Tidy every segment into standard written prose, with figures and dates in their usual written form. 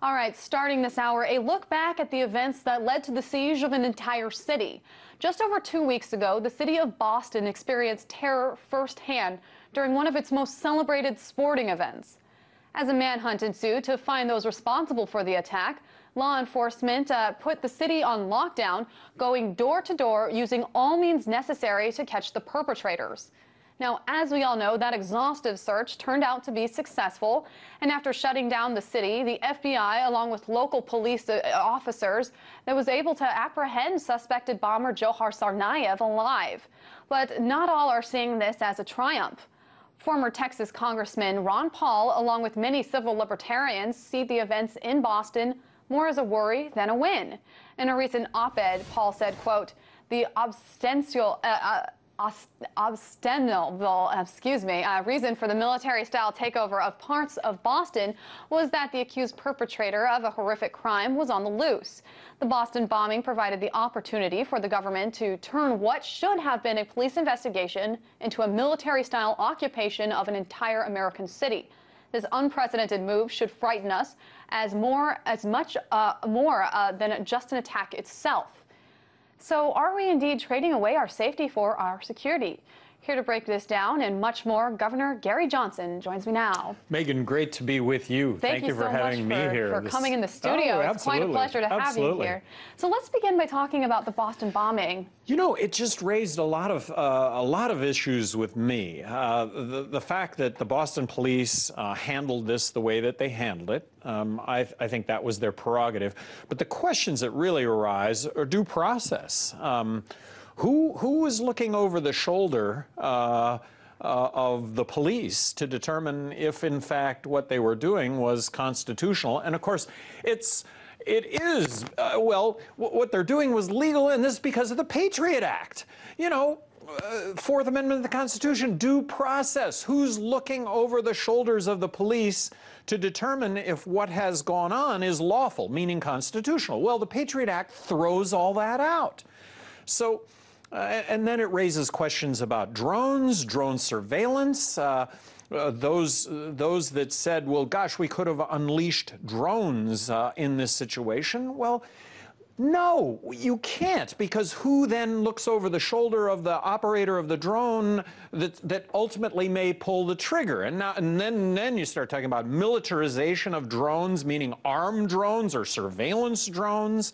All right, starting this hour, a look back at the events that led to the siege of an entire city. Just over 2 weeks ago, the city of Boston experienced terror firsthand during one of its most celebrated sporting events. As a manhunt ensued to find those responsible for the attack, law enforcement put the city on lockdown, going door to door using all means necessary to catch the perpetrators. Now, as we all know, that exhaustive search turned out to be successful. And after shutting down the city, the FBI, along with local police officers, that was able to apprehend suspected bomber Johar Tsarnaev alive. But not all are seeing this as a triumph. Former Texas Congressman Ron Paul, along with many civil libertarians, see the events in Boston more as a worry than a win. In a recent op-ed, Paul said, quote, the reason for the military-style takeover of parts of Boston was that the accused perpetrator of a horrific crime was on the loose. The Boston bombing provided the opportunity for the government to turn what should have been a police investigation into a military-style occupation of an entire American city. This unprecedented move should frighten us as much than just an attack itself. So are we indeed trading away our safety for our security? Here to break this down and much more, Governor Gary Johnson joins me now. Megan, great to be with you. Thank you for so having me much here. for coming in the studio. It's quite a pleasure to have you here. So let's begin by talking about the Boston bombing. You know, it just raised a lot of issues with me. The fact that the Boston police handled this the way that they handled it, I think that was their prerogative. But the questions that really arise are due process. Who was looking over the shoulder of the police to determine if, in fact, what they were doing was constitutional? And of course, it is, well, what they're doing was legal, and this is because of the Patriot Act. You know, Fourth Amendment of the Constitution, due process. Who's looking over the shoulders of the police to determine if what has gone on is lawful, meaning constitutional? Well, the Patriot Act throws all that out. So, and then it raises questions about drones, drone surveillance. Those that said, well, gosh, we could have unleashed drones in this situation. Well, no, you can't, because who then looks over the shoulder of the operator of the drone that ultimately may pull the trigger? And then you start talking about militarization of drones, meaning armed drones or surveillance drones.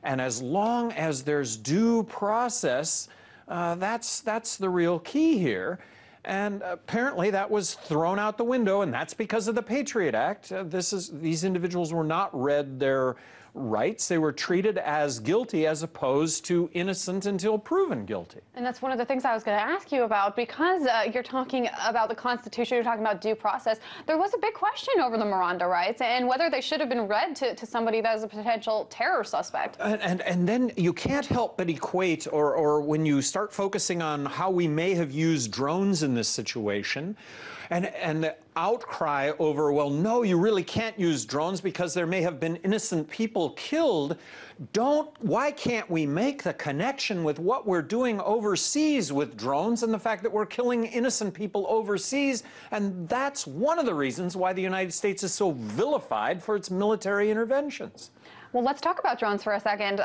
And as long as there's due process, that's the real key here. And apparently that was thrown out the window, and that's because of the Patriot Act. These individuals were not read their rights. They were treated as guilty as opposed to innocent until proven guilty. And that's one of the things I was going to ask you about, because you're talking about the Constitution, you're talking about due process. There was a big question over the Miranda rights and whether they should have been read to somebody that is a potential terror suspect. And then you can't help but equate, or when you start focusing on how we may have used drones in this situation, and the outcry over, well, no, you really can't use drones because there may have been innocent people killed. Why can't we make the connection with what we're doing overseas with drones and the fact that we're killing innocent people overseas? And that's one of the reasons why the United States is so vilified for its military interventions. Well, let's talk about drones for a second.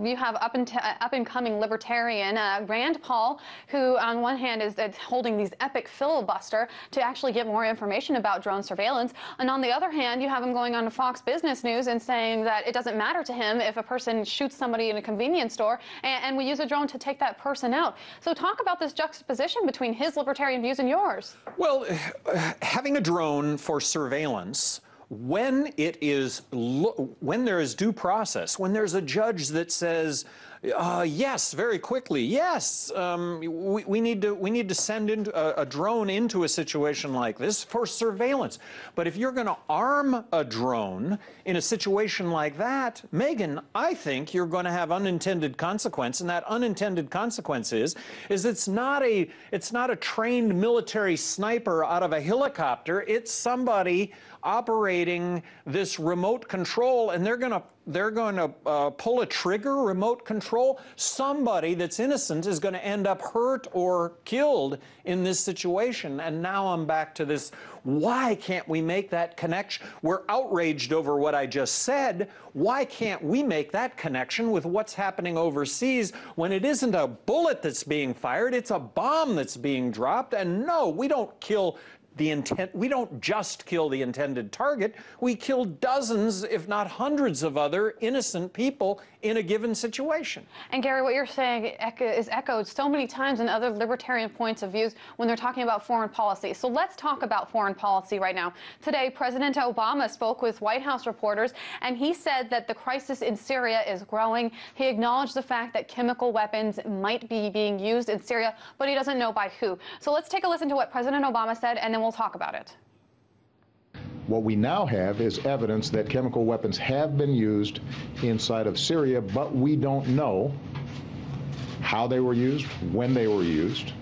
You have up-and-coming libertarian Rand Paul, who on one hand is holding these epic filibuster to actually get more information about drone surveillance. And on the other hand, you have him going on to Fox Business News and saying that it doesn't matter to him if a person shoots somebody in a convenience store and we use a drone to take that person out. So talk about this juxtaposition between his libertarian views and yours. Well, having a drone for surveillance, when there is due process, when there's a judge that says, yes, very quickly, yes, we need to send a drone into a situation like this for surveillance. But if you're going to arm a drone in a situation like that, Megan, I think you're going to have unintended consequence, and that unintended consequence is it's not a trained military sniper out of a helicopter. It's somebody operating this remote control, and they're going to pull a trigger, remote control. control. Somebody that's innocent is going to end up hurt or killed in this situation. And now I'm back to this, why can't we make that connection? We're outraged over what I just said. Why can't we make that connection with what's happening overseas when it isn't a bullet that's being fired, it's a bomb that's being dropped? And no, we don't kill the intent. We don't just kill the intended target. We kill dozens, if not hundreds, of other innocent people in a given situation. And Gary, what you're saying is echoed so many times in other libertarian points of views when they're talking about foreign policy. So let's talk about foreign policy right now. Today, President Obama spoke with White House reporters, and he said that the crisis in Syria is growing. He acknowledged the fact that chemical weapons might be being used in Syria, but he doesn't know by who. So let's take a listen to what President Obama said, and then we'll talk about it. What we now have is evidence that chemical weapons have been used inside of Syria, but we don't know how they were used, when they were used,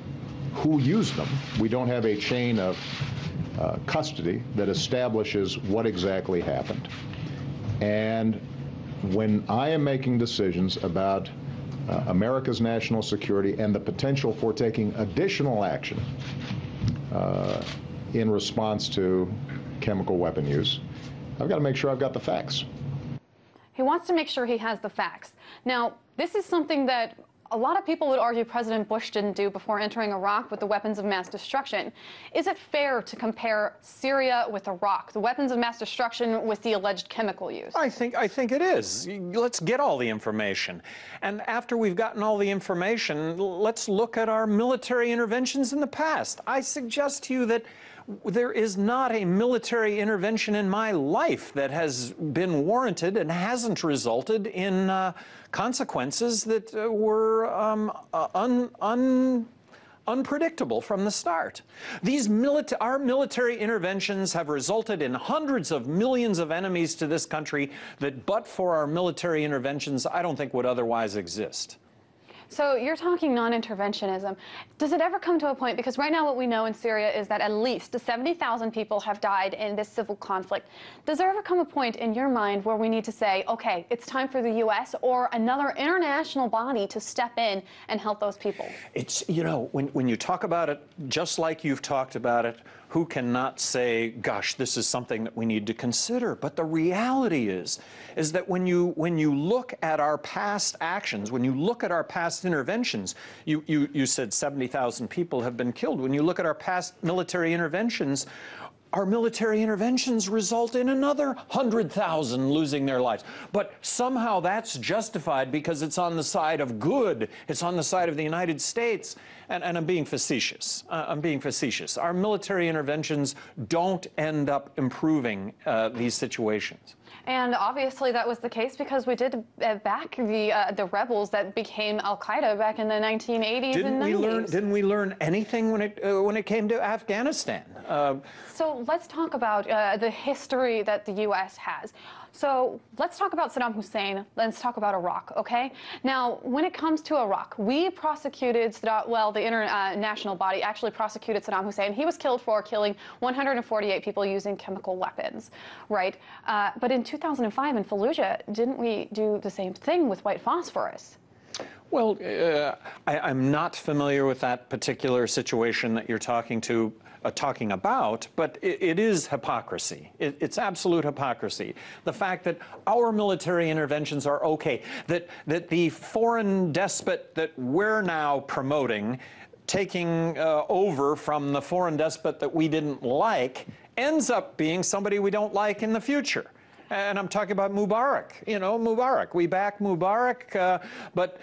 who used them. We don't have a chain of custody that establishes what exactly happened. And when I am making decisions about America's national security and the potential for taking additional action in response to chemical weapon use, I've got to make sure I've got the facts. He wants to make sure he has the facts. Now, this is something that a lot of people would argue President Bush didn't do before entering Iraq with the weapons of mass destruction. Is it fair to compare Syria with Iraq, the weapons of mass destruction with the alleged chemical use? I think it is. Let's get all the information. And after we've gotten all the information, let's look at our military interventions in the past. I suggest to you that there is not a military intervention in my life that has been warranted and hasn't resulted in consequences that were unpredictable from the start. Our military interventions have resulted in hundreds of millions of enemies to this country that, but for our military interventions, I don't think would otherwise exist. So you're talking non-interventionism. Does it ever come to a point, because right now what we know in Syria is that at least 70,000 people have died in this civil conflict. Does there ever come a point in your mind where we need to say, okay, it's time for the U.S. or another international body to step in and help those people? It's, you know, when you talk about it just like you've talked about it, who cannot say, gosh, this is something that we need to consider? But the reality is that when you look at our past actions, when you look at our past interventions, you said 70,000 people have been killed. When you look at our past military interventions, our military interventions result in another 100,000 losing their lives. But somehow that's justified because it's on the side of good. It's on the side of the United States. And I'm being facetious. I'm being facetious. Our military interventions don't end up improving these situations. And obviously that was the case because we did back the rebels that became Al-Qaeda back in the 1980s and 90s. Didn't we learn anything when it came to Afghanistan? So let's talk about the history that the U.S. has. So let's talk about Saddam Hussein. Let's talk about Iraq, okay? Now, when it comes to Iraq, we prosecuted Saddam, well, the international body actually prosecuted Saddam Hussein. He was killed for killing 148 people using chemical weapons, right? But in 2005 in Fallujah, didn't we do the same thing with white phosphorus? Well, I'm not familiar with that particular situation that you're talking about, but it is hypocrisy. It's absolute hypocrisy. The fact that our military interventions are okay, that the foreign despot that we're now promoting, taking over from the foreign despot that we didn't like, ends up being somebody we don't like in the future. And I'm talking about Mubarak. You know, Mubarak. We back Mubarak, but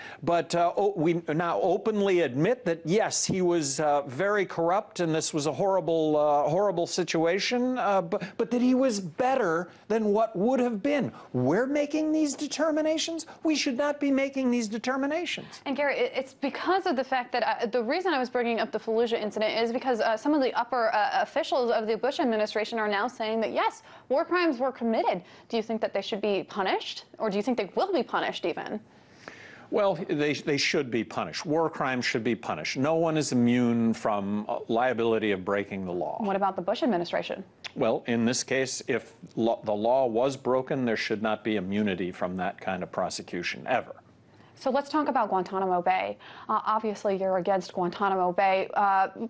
we now openly admit that yes, he was very corrupt, and this was a horrible situation. But that he was better than what would have been. We're making these determinations. We should not be making these determinations. And Gary, it's because of the fact that the reason I was bringing up the Fallujah incident is because some of the upper officials of the Bush administration are now saying that yes, war crimes were committed. Do you think that they should be punished, or do you think they will be punished even? Well, they should be punished. War crimes should be punished. No one is immune from liability of breaking the law. What about the Bush administration? Well, in this case, if the law was broken, there should not be immunity from that kind of prosecution, ever. So let's talk about Guantanamo Bay. Obviously, you're against Guantanamo Bay.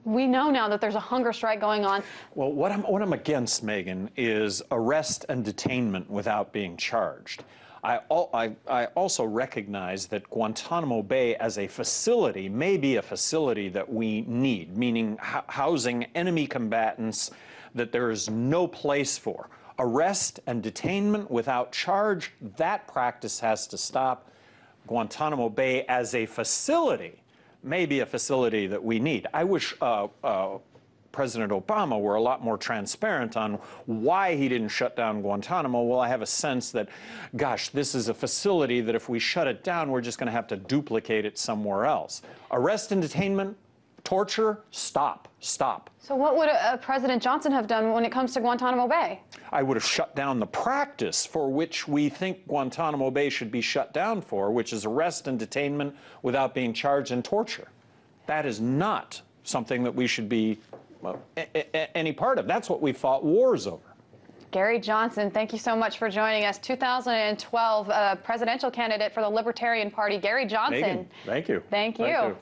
We know now that there's a hunger strike going on. Well, what I'm against, Megan, is arrest and detainment without being charged. I also recognize that Guantanamo Bay as a facility may be a facility that we need, meaning housing enemy combatants that there is no place for. Arrest and detainment without charge, that practice has to stop. Guantanamo Bay as a facility may be a facility that we need. I wish President Obama were a lot more transparent on why he didn't shut down Guantanamo. Well, I have a sense that, gosh, this is a facility that if we shut it down, we're just going to have to duplicate it somewhere else. Arrest and detainment, torture, stop, stop. So what would President Johnson have done when it comes to Guantanamo Bay? I would have shut down the practice for which we think Guantanamo Bay should be shut down for, which is arrest and detainment without being charged and torture. That is not something that we should be any part of. That's what we fought wars over. Gary Johnson, thank you so much for joining us. 2012 presidential candidate for the Libertarian Party, Gary Johnson. Megan, thank you. Thank you.